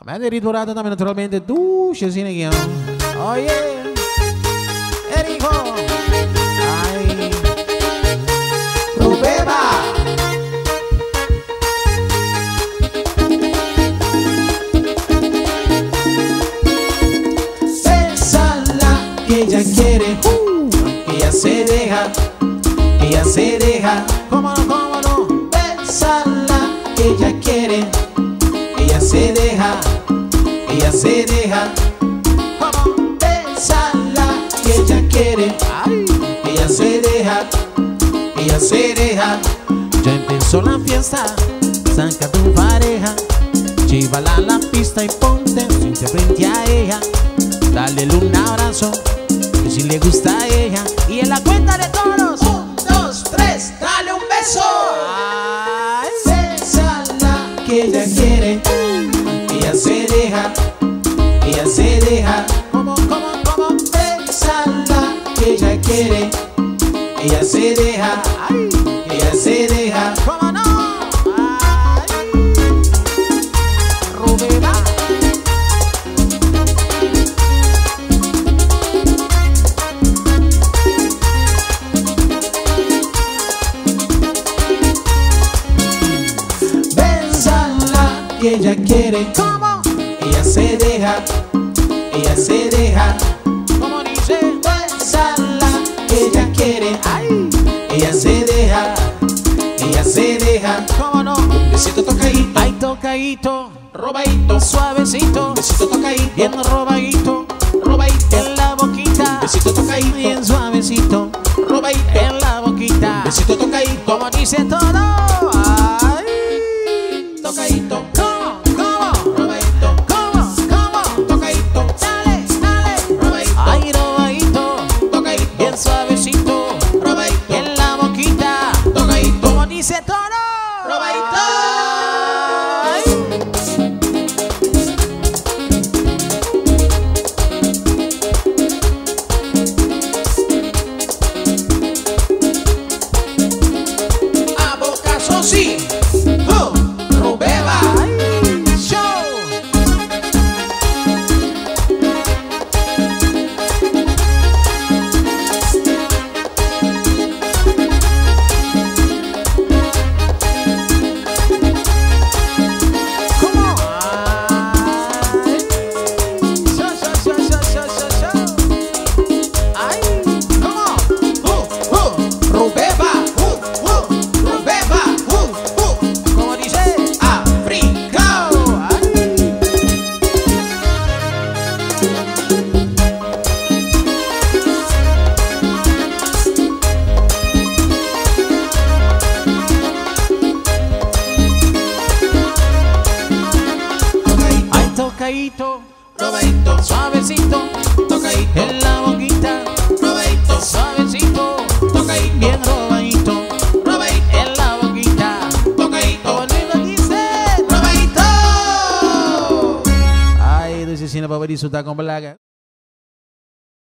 A me addirittura también naturalmente duce sin guión. Oye, Erico. Ay, Rubeba. Bésala que ella quiere, que ella se deja, que ella se deja. ¿Cómo no, cómo no? Bésala que ella quiere, ella se deja, ella se deja. ¿Cómo? Bésala que ella quiere, ella se deja, ella se deja. Ya empezó la fiesta, saca tu pareja, llévala a la pista y ponte frente a ella. Dale un abrazo, que si le gusta a ella. Y en la cuenta de todos, 1, 2, 3, dale un beso. Ay. Bésala que ella quiere, ella se deja, ella se deja. ¿Cómo? Bésala que ella quiere, ella se deja, ella se deja. ¿Cómo no? Ay. Rubeba. Que ella quiere, ¿cómo? Ella se deja, ella se deja. ¿Cómo dice? Bésala que ella quiere, ella se deja, ella se deja. ¿Cómo no? Un besito tocadito, ay tocadito, robadito, suavecito. Un besito tocadito, bien robadito, robadito en la boquita. Un besito tocadito, bien suavecito, robadito en la boquita. Un besito tocadito, como dice todo, ay, tocadito. Dice todo, robadito. A bocazo sí, Rubeba. Show. Tocadito, robadito, suavecito, tocadito en la boquita, robadito, suavecito, tocadito, bien robadito, robadito en la boquita, tocadito, bonito dice, robadito. Ay, dice si no va a disfrutar con Blaga.